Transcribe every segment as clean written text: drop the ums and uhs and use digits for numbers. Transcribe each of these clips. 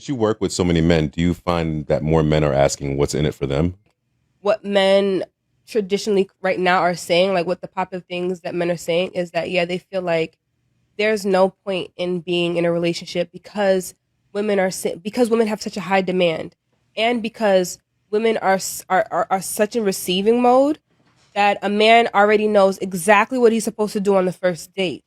Since you work with so many men, do you find that more men are asking what's in it for them? What men traditionally right now are saying, like what the popular things that men are saying is that, yeah, they feel like there's no point in being in a relationship because because women have such a high demand, and because women are such in receiving mode that a man already knows exactly what he's supposed to do on the first date.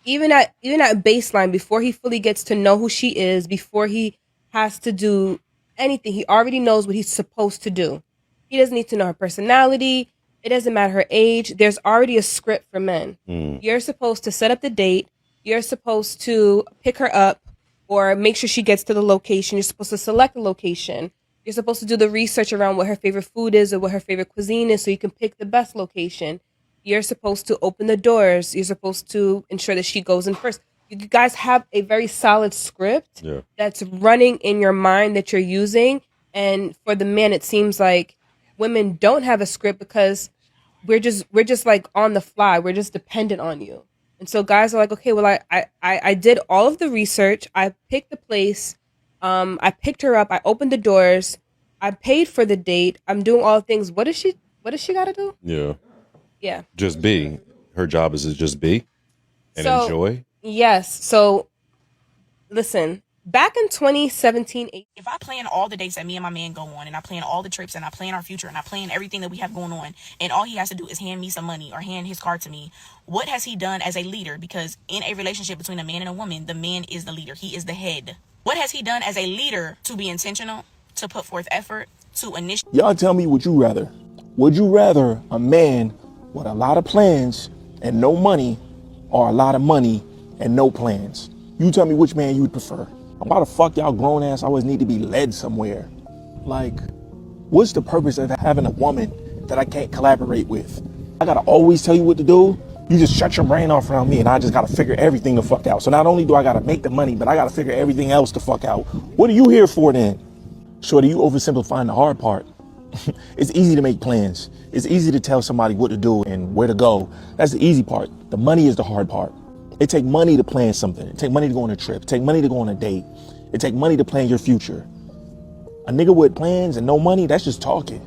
Even at baseline, before he fully gets to know who she is, before he has to do anything, he already knows what he's supposed to do. He doesn't need to know her personality. It doesn't matter her age. There's already a script for men. You're supposed to set up the date. You're supposed to pick her up or make sure she gets to the location. You're supposed to select the location. You're supposed to do the research around what her favorite food is or what her favorite cuisine is so you can pick the best location. You're supposed to open the doors. You're supposed to ensure that she goes in first. You guys have a very solid script that's running in your mind that you're using. And for the men, it seems like women don't have a script because we're just like on the fly. We're just dependent on you. And so guys are like, okay, well, I did all of the research. I picked the place. I picked her up. I opened the doors. I paid for the date. I'm doing all the things. What does she got to do? Yeah. Yeah. Just be. Her job is to just be and enjoy. Yes. So listen, back in 2017, if I plan all the dates that me and my man go on, and I plan all the trips, and I plan our future, and I plan everything that we have going on, and all he has to do is hand me some money or hand his car to me, what has he done as a leader? Because in a relationship between a man and a woman, the man is the leader. He is the head. What has he done as a leader to be intentional, to put forth effort, to initiate? Y'all tell me, would you rather? Would you rather a man with a lot of plans and no money, or a lot of money and no plans? You tell me which man you would prefer. Why the fuck y'all grown ass always need to be led somewhere? Like, what's the purpose of having a woman that I can't collaborate with? I gotta always tell you what to do. You just shut your brain off around me and I just gotta figure everything the fuck out. So not only do I gotta make the money, but I gotta figure everything else the fuck out. What are you here for then? Shorty, you oversimplifying the hard part. It's easy to make plans. It's easy to tell somebody what to do and where to go. That's the easy part. The money is the hard part. It take money to plan something. It take money to go on a trip. It take money to go on a date. It take money to plan your future. A nigga with plans and no money, that's just talking.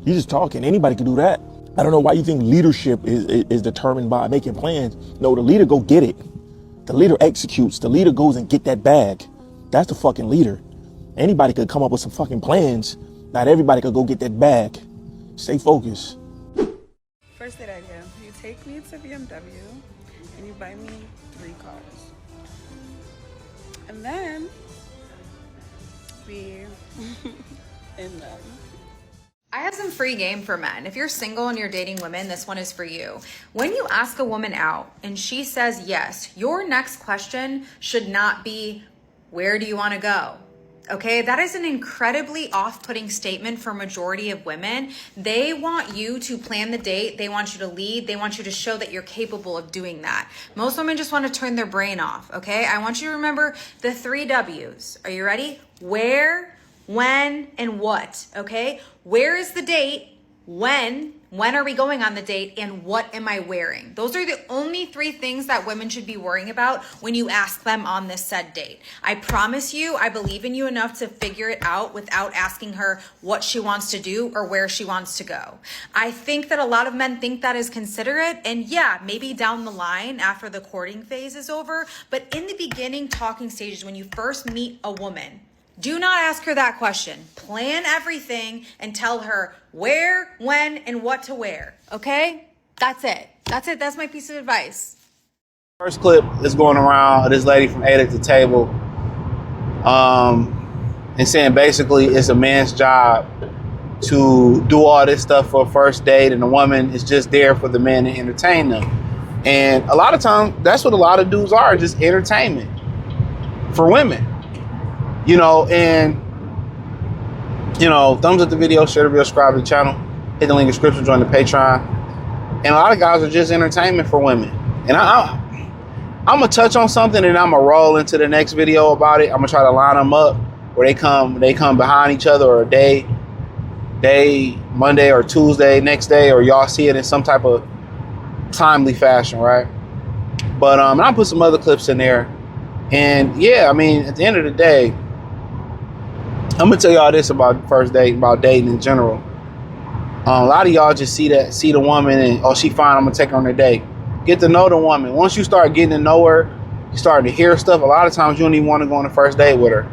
You're just talking. Anybody can do that. I don't know why you think leadership is determined by making plans. No, the leader go get it. The leader executes. The leader goes and get that bag. That's the fucking leader. Anybody could come up with some fucking plans. Not everybody could go get that bag. Stay focused. First date idea. You take me to BMW and you buy me 3 cars. And then we in them. I have some free game for men. If you're single and you're dating women, this one is for you. When you ask a woman out and she says yes, your next question should not be, where do you want to go? Okay, that is an incredibly off-putting statement for a majority of women. They want you to plan the date. They want you to lead. They want you to show that you're capable of doing that. Most women just want to turn their brain off, okay? I want you to remember the 3 W's. Are you ready? Where, when, and what, okay? Where is the date? When are we going on the date? And what am I wearing? Those are the only 3 things that women should be worrying about when you ask them on this said date. I promise you, I believe in you enough to figure it out without asking her what she wants to do or where she wants to go. I think that a lot of men think that is considerate, and yeah, maybe down the line after the courting phase is over, but in the beginning talking stages, when you first meet a woman, do not ask her that question. Plan everything and tell her where, when, and what to wear. Okay? That's it. That's it. That's my piece of advice. First clip is going around this lady from 8 at the table and saying basically it's a man's job to do all this stuff for a first date and the woman is just there for the man to entertain them. And a lot of times that's what a lot of dudes are, just entertainment for women. You know, and, you know, thumbs up the video, share the video, subscribe to the channel, hit the link in the description, join the Patreon. And a lot of guys are just entertainment for women. And I'm going to touch on something and I'm going to roll into the next video about it. I'm going to try to line them up where they come behind each other or a day, Monday or Tuesday, next day, or y'all see it in some type of timely fashion, right? But I'll put some other clips in there. And yeah, I mean, at the end of the day, I'm gonna tell y'all this about first date, about dating in general. A lot of y'all just see the woman and, oh, she fine, I'm gonna take her on a date. Get to know the woman. Once you start getting to know her, you start to hear stuff. A lot of times you don't even want to go on the first date with her.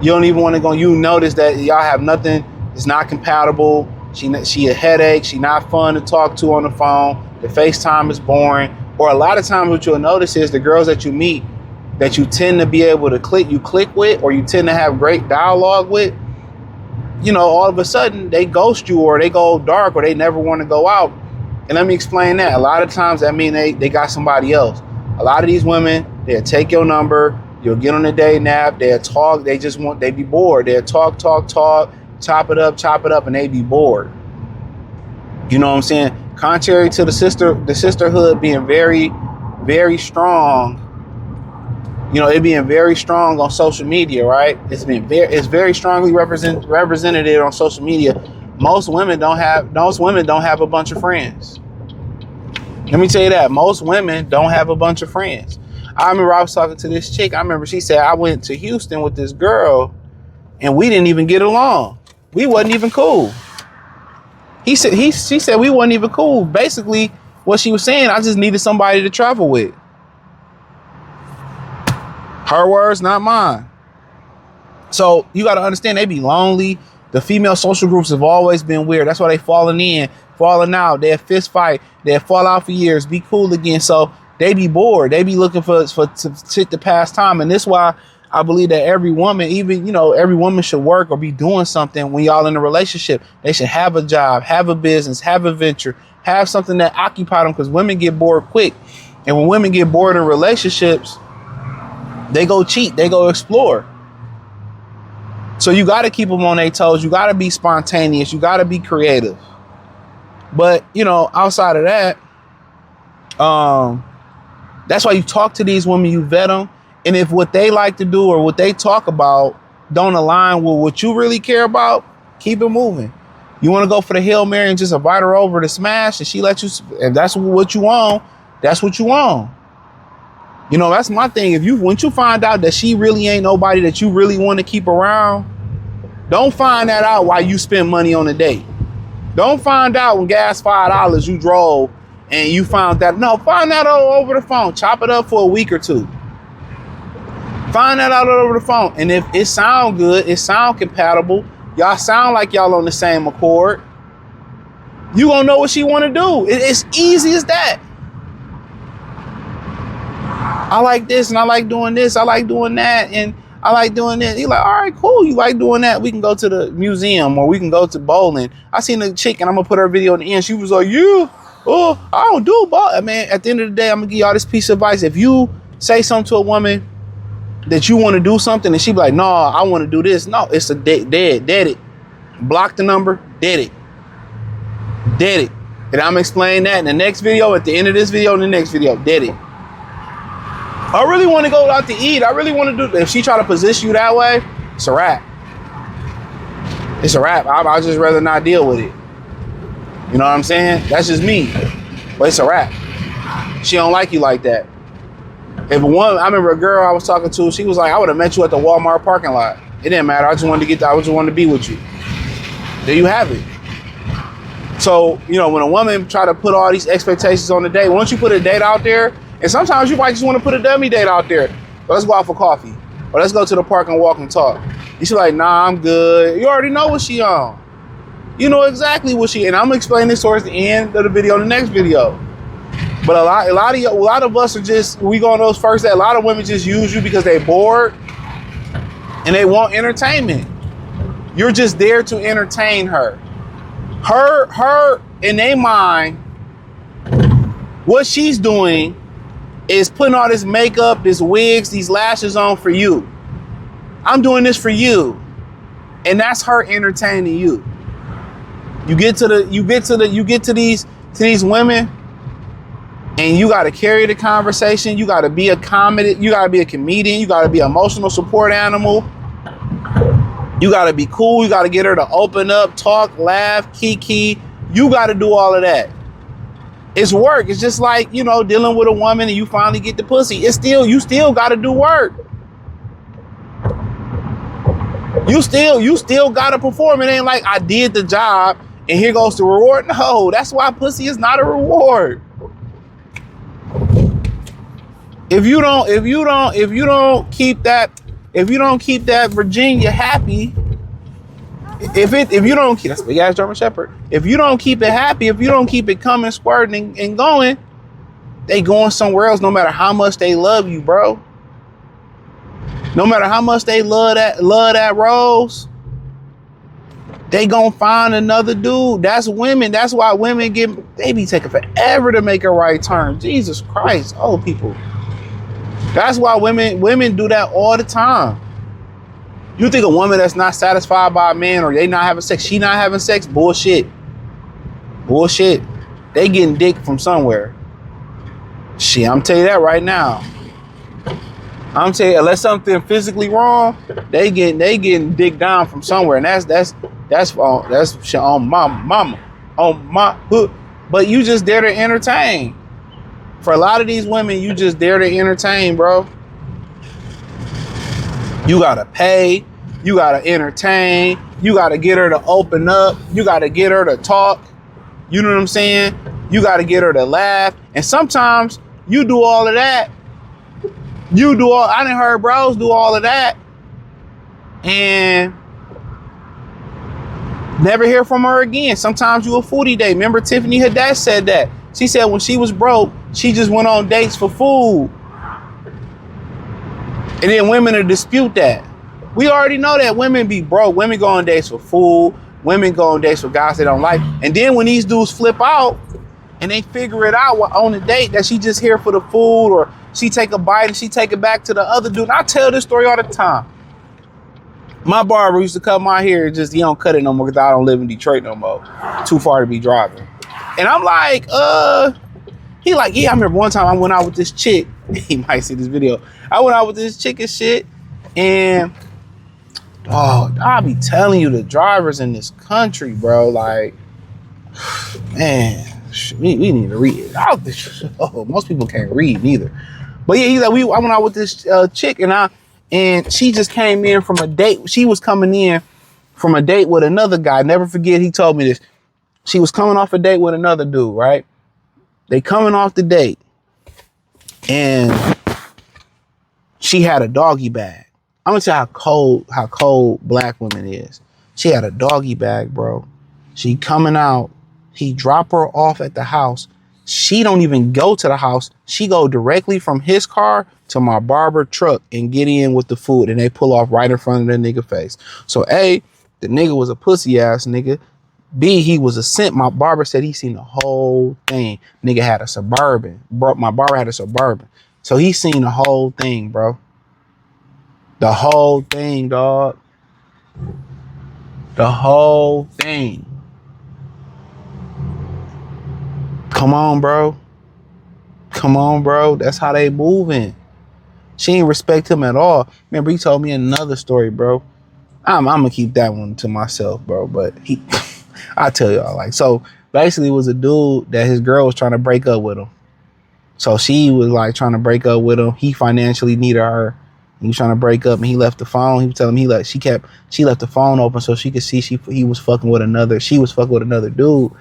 You don't even want to go. You notice that y'all have nothing. It's not compatible. She a headache. She not fun to talk to on the phone. The FaceTime is boring. Or a lot of times what you'll notice is the girls that you meet that you tend to be able to click with, or you tend to have great dialogue with, you know, all of a sudden they ghost you, or they go dark, or they never want to go out. And let me explain that. A lot of times that means they got somebody else. A lot of these women, they'll take your number, you'll get on a date nap, they'll talk, they be bored. They'll talk, chop it up, and they be bored. You know what I'm saying? Contrary to the sisterhood being very, very strong, you know, it being very strong on social media, right? It's very strongly represented on social media. Most women don't have a bunch of friends. Let me tell you that. Most women don't have a bunch of friends. I remember I was talking to this chick. I remember she said, I went to Houston with this girl and we didn't even get along. We wasn't even cool. She said we wasn't even cool. Basically, what she was saying, I just needed somebody to travel with. Her words, not mine. So you got to understand, they be lonely. The female social groups have always been weird. That's why they falling out. They'll fist fight. They'll fall out for years, be cool again. So they be bored. They be looking for shit to pass time. And this is why I believe that every woman, even, you know, every woman should work or be doing something when y'all in a relationship. They should have a job, have a business, have a venture, have something that occupy them, because women get bored quick. And when women get bored in relationships, they go cheat, they go explore. So you got to keep them on their toes. You got to be spontaneous. You got to be creative. But, you know, outside of that, that's why you talk to these women, you vet them. And if what they like to do or what they talk about don't align with what you really care about, keep it moving. You want to go for the Hail Mary and just invite her over to smash, and she let you, if that's what you want, that's what you want. You know, that's my thing. Once you find out that she really ain't nobody that you really want to keep around, don't find that out while you spend money on a date. Don't find out when gas $5 you drove and you found that. No, find that out over the phone. Chop it up for a week or two. Find that out over the phone. And if it sound good, it sound compatible, y'all sound like y'all on the same accord, you gonna know what she want to do. It's easy as that. I like this and I like doing this. I like doing that and I like doing this. You're like, all right, cool. You like doing that? We can go to the museum or we can go to bowling. I seen a chick and I'm gonna put her video in the end. She was like, I don't do bowling. Man, at the end of the day, I'm gonna give y'all this piece of advice. If you say something to a woman that you want to do something and she be like, no, I want to do this. No, it's a dead it. Block the number, dead it. And I'm gonna explain that in the next video, at the end of this video, in the next video, dead it. I really want to go out to eat. I really want to do. If she try to position you that way, it's a wrap. It's a wrap. I'd just rather not deal with it. You know what I'm saying? That's just me. But it's a wrap. She don't like you like that. I remember a girl I was talking to. She was like, I would have met you at the Walmart parking lot. It didn't matter. I just wanted to be with you. There you have it. So, you know, when a woman try to put all these expectations on the date, once you put a date out there, and sometimes you might just want to put a dummy date out there. But let's go out for coffee. Or let's go to the park and walk and talk. You should like, nah, I'm good. You already know what she on. You know exactly what she, and I'm gonna explain this towards the end of the video, in the next video. But a lot of us are just, we go on those first days. A lot of women just use you because they're bored and they want entertainment. You're just there to entertain her. Her in their mind, what she's doing is putting all this makeup, this wigs, these lashes on for you. I'm doing this for you. And that's her entertaining you. You get to these women and you got to carry the conversation. You got to be a comedian. You got to be a comedian. You got to be an emotional support animal. You got to be cool. You got to get her to open up, talk, laugh, kiki. You got to do all of that. It's work. It's just like, you know, dealing with a woman and you finally get the pussy. You still got to do work. You still gotta perform. It ain't like I did the job and here goes the reward. No, that's why pussy is not a reward. If you don't keep that Virginia happy, if you don't keep, that's big ass German Shepherd. If you don't keep it happy, if you don't keep it coming, squirting and going, they going somewhere else. No matter how much they love you, bro. No matter how much they love that rose, they gonna find another dude. That's women. That's why women they be taking forever to make a right turn. Jesus Christ, old people. That's why women do that all the time. You think a woman that's not satisfied by a man or they not having sex, she not having sex? Bullshit. Bullshit. They getting dick from somewhere. Shit, I'm telling you that right now. I'm telling you, unless something physically wrong, they getting dick down from somewhere, and that's shit on my mama, on my hood. But you just there to entertain. For a lot of these women, you just there to entertain, bro. You gotta pay, you gotta entertain, you gotta get her to open up, you gotta get her to talk. You know what I'm saying? You gotta get her to laugh, and sometimes you do all of that. I done heard bros do all of that and never hear from her again. Sometimes you a foodie day. Remember Tiffany Haddish said that. She said when she was broke, she just went on dates for food. And then women will dispute that. We already know that women be broke. Women go on dates for food. Women go on dates with guys they don't like. And then when these dudes flip out and they figure it out on the date that she just here for the food, or she take a bite and she take it back to the other dude. And I tell this story all the time. My barber used to cut my hair, just he don't cut it no more because I don't live in Detroit no more. Too far to be driving. And I'm like, he like, yeah, I remember one time I went out with this chick. He might see this video. I went out with this chick and shit. And I'll be telling you, the drivers in this country, bro, like, man, we need to read. Most people can't read neither. But yeah, he's like, I went out with this chick and she just came in from a date. She was coming in from a date with another guy. Never forget, he told me this. She was coming off a date with another dude, right? They coming off the date and she had a doggy bag. I'm gonna tell you how cold black women is. She had a doggy bag, bro. She coming out. He drop her off at the house. She don't even go to the house. She go directly from his car to my barber truck and get in with the food, and they pull off right in front of the nigga face. So A, the nigga was a pussy ass nigga. B, he was a simp. My barber said he seen the whole thing. Nigga had a Suburban. Bro, my barber had a Suburban. So he seen the whole thing, bro. The whole thing, dog. The whole thing. Come on, bro. Come on, bro. That's how they moving. She ain't respect him at all. Remember, he told me another story, bro. I'm gonna keep that one to myself, bro. But I tell y'all, like, so basically it was a dude that his girl was trying to break up with him. So she was like trying to break up with him. He financially needed her. He was trying to break up and he left the phone. He was telling me she left the phone open so she could see she was fucking with another dude.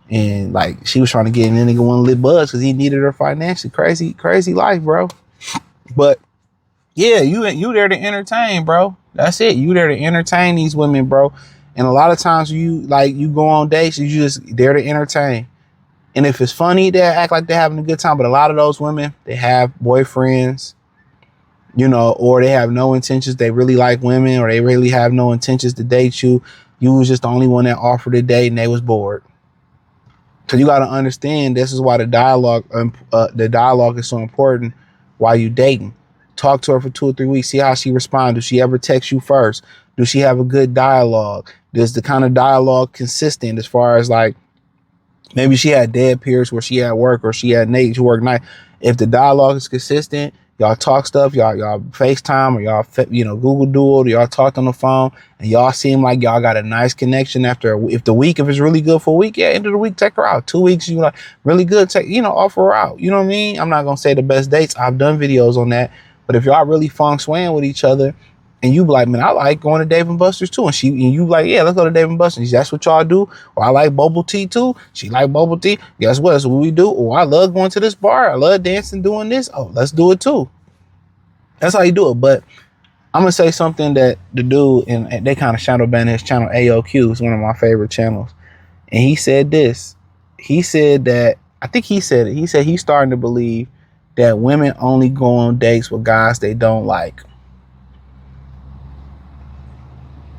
And like she was trying to get in, and nigga wouldn't lit buzz because he needed her financially. Crazy life, bro. But yeah, you there to entertain, bro. That's it. You there to entertain these women, bro. And a lot of times you go on dates, you just there to entertain. And if it's funny, they act like they're having a good time. But a lot of those women, they have boyfriends, you know, or they have no intentions. They really like women, or they really have no intentions to date you. You was just the only one that offered a date and they was bored. So you got to understand, this is why the dialogue is so important while you dating. Talk to her for 2 or 3 weeks. See how she responds. Does she ever text you first? Does she have a good dialogue? Does the kind of dialogue consistent as far as like, maybe she had dead periods where she had work, or she had Nate who work night. If the dialogue is consistent, y'all talk stuff, y'all FaceTime, or y'all, Google Duo, y'all talked on the phone, and y'all seem like y'all got a nice connection after, if it's really good for a week, yeah, end of the week, take her out. 2 weeks, you like, really good, offer her out. You know what I mean? I'm not going to say the best dates. I've done videos on that. But if y'all really feng shuiing with each other, And you be like, man, I like going to Dave and Buster's too. And you like, yeah, let's go to Dave and Buster's. That's what y'all do. Or I like bubble tea too. She like bubble tea. Guess what? That's what we do. Or I love going to this bar. I love dancing, doing this. Oh, let's do it too. That's how you do it. But I'm gonna say something that the dude, and they kind of shadow ban his channel, AOQ, is one of my favorite channels. And he said this. He said that, I think he said it. He said he's starting to believe that women only go on dates with guys they don't like.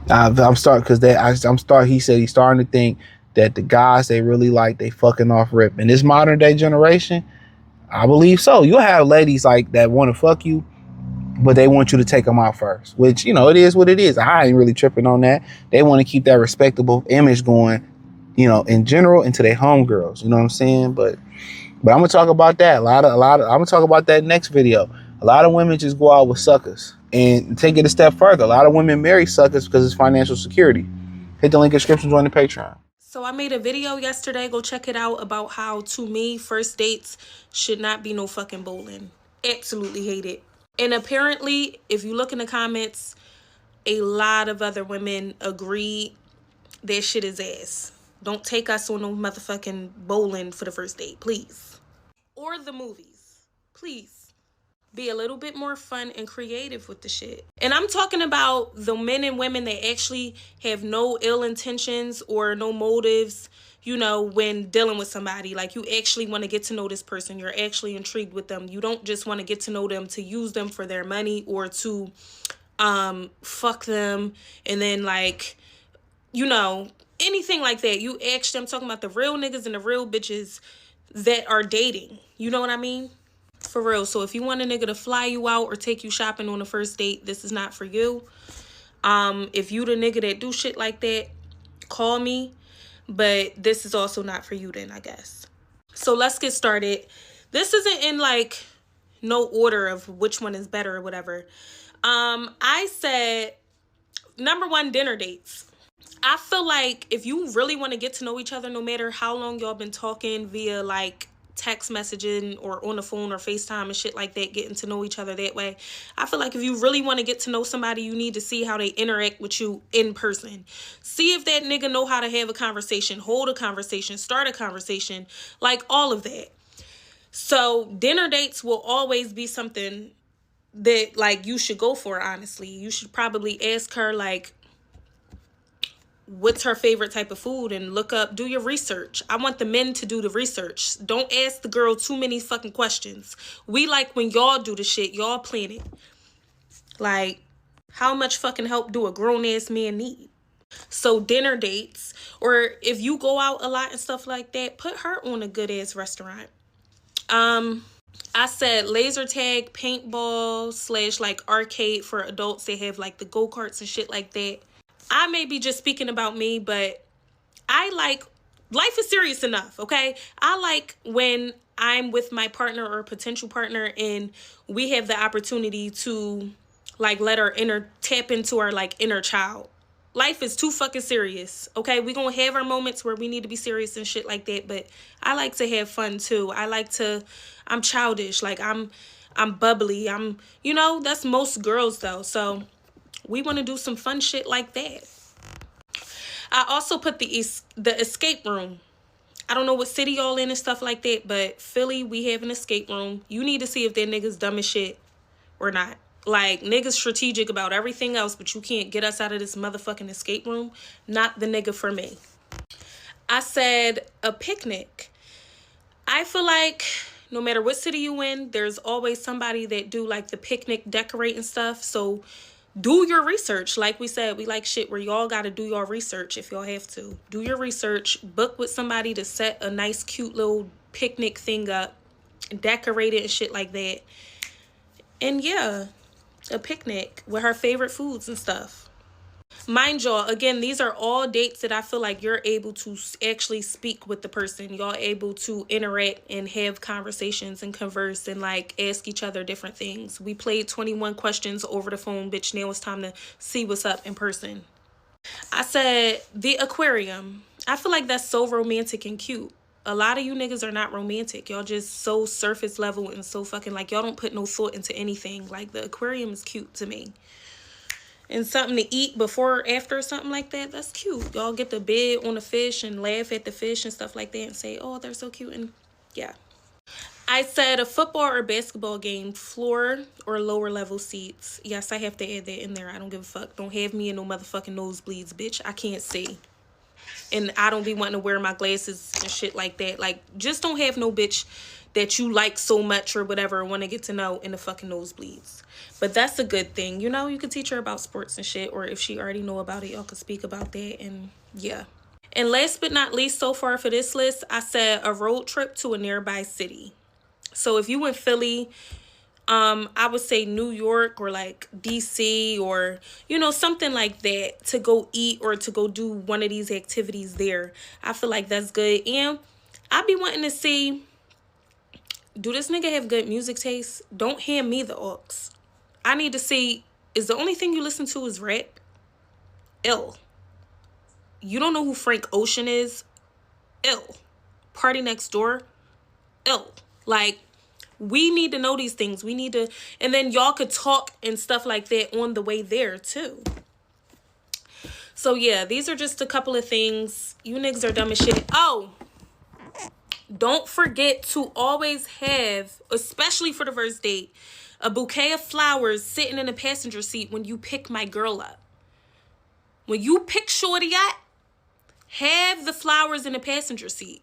I'm starting because he said he's starting to think that the guys they really like, they fucking off rip. In this modern day generation, I believe so. You'll have ladies like that want to fuck you, but they want you to take them out first, which, you know, it is what it is. I ain't really tripping on that. They want to keep that respectable image going, you know, in general, into their homegirls. You know what I'm saying? But I'm gonna talk about that. I'm gonna talk about that next video. A lot of women just go out with suckers. And take it a step further, a lot of women marry suckers because it's financial security. Hit the link in the description, join the Patreon. So I made a video yesterday, go check it out, about how, to me, first dates should not be no fucking bowling. Absolutely hate it. And apparently, if you look in the comments, a lot of other women agree that shit is ass. Don't take us on no motherfucking bowling for the first date, please. Or the movies, please. Be a little bit more fun and creative with the shit. And I'm talking about the men and women that actually have no ill intentions or no motives, you know, when dealing with somebody. Like, you actually want to get to know this person. You're actually intrigued with them. You don't just want to get to know them to use them for their money or to fuck them and then, like, you know, anything like that. You actually, I'm talking about the real niggas and the real bitches that are dating. You know what I mean? For real. So if you want a nigga to fly you out or take you shopping on a first date, this is not for you. If you the nigga that do shit like that, call me. But this is also not for you then, I guess. So let's get started. This isn't in like no order of which one is better or whatever. I said, number one, dinner dates. I feel like if you really want to get to know each other, no matter how long y'all been talking via like text messaging or on the phone or FaceTime and shit like that, getting to know each other that way, I feel like if you really want to get to know somebody, you need to see how they interact with you in person. See if that nigga know how to have a conversation, hold a conversation, start a conversation, like all of that. So dinner dates will always be something that like you should go for, honestly. You should probably ask her like, what's her favorite type of food, and look up, do your research. I want the men to do the research. Don't ask the girl too many fucking questions. We like when y'all do the shit, y'all plan it. Like, how much fucking help do a grown-ass man need? So dinner dates, or if you go out a lot and stuff like that, put her on a good-ass restaurant. I said laser tag, paintball / like arcade for adults. They have like the go-karts and shit like that. I may be just speaking about me, but I like, life is serious enough, okay? I like when I'm with my partner or potential partner and we have the opportunity to like let our tap into our like inner child. Life is too fucking serious, okay? We gonna have our moments where we need to be serious and shit like that, but I like to have fun too. I'm childish, like I'm bubbly, you know, that's most girls though, so we want to do some fun shit like that. I also put the escape room. I don't know what city y'all in and stuff like that, but Philly, we have an escape room. You need to see if that nigga's dumb as shit or not. Like, niggas strategic about everything else, but you can't get us out of this motherfucking escape room. Not the nigga for me. I said a picnic. I feel like no matter what city you in, there's always somebody that do like the picnic decorating stuff. So do your research. Like we said, we like shit where y'all got to do your research if y'all have to. Do your research. Book with somebody to set a nice, cute little picnic thing up. Decorate it and shit like that. And yeah, a picnic with her favorite foods and stuff. Mind y'all, again, these are all dates that I feel like you're able to actually speak with the person. Y'all able to interact and have conversations and converse and like ask each other different things. We played 21 questions over the phone, bitch. Now it's time to see what's up in person. I said the aquarium. I feel like that's so romantic and cute. A lot of you niggas are not romantic. Y'all just so surface level and so fucking like y'all don't put no thought into anything. Like the aquarium is cute to me. and something to eat before or after or something like that, that's cute. Y'all get the bid on the fish and laugh at the fish and stuff like that and say, oh, they're so cute. And yeah. I said a football or basketball game, floor or lower level seats. Yes, I have to add that in there. I don't give a fuck. Don't have me in no motherfucking nosebleeds, bitch. I can't see. And I don't be wanting to wear my glasses and shit like that. Like, just don't have no bitch that you like so much or whatever want to get to know in the fucking nosebleeds. But that's a good thing. You know, you can teach her about sports and shit. Or if she already know about it, y'all can speak about that. And yeah. And last but not least, so far for this list, I said a road trip to a nearby city. So if you in Philly, I would say New York or like DC or, you know, something like that to go eat or to go do one of these activities there. I feel like that's good. And I be wanting to see, do this nigga have good music taste? Don't hand me the aux. I need to see, is the only thing you listen to is rap? Ill. You don't know who Frank Ocean is? Ill. Party Next Door? Ill. Like, we need to know these things. We need to, and then y'all could talk and stuff like that on the way there too. So yeah, these are just a couple of things. You niggas are dumb as shit. Oh, don't forget to always have, especially for the first date, a bouquet of flowers sitting in the passenger seat when you pick my girl up. When you pick shorty up, have the flowers in the passenger seat.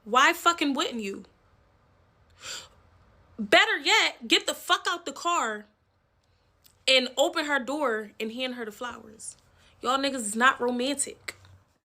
Why fucking wouldn't you? Better yet, get the fuck out the car and open her door and hand her the flowers. Y'all niggas is not romantic.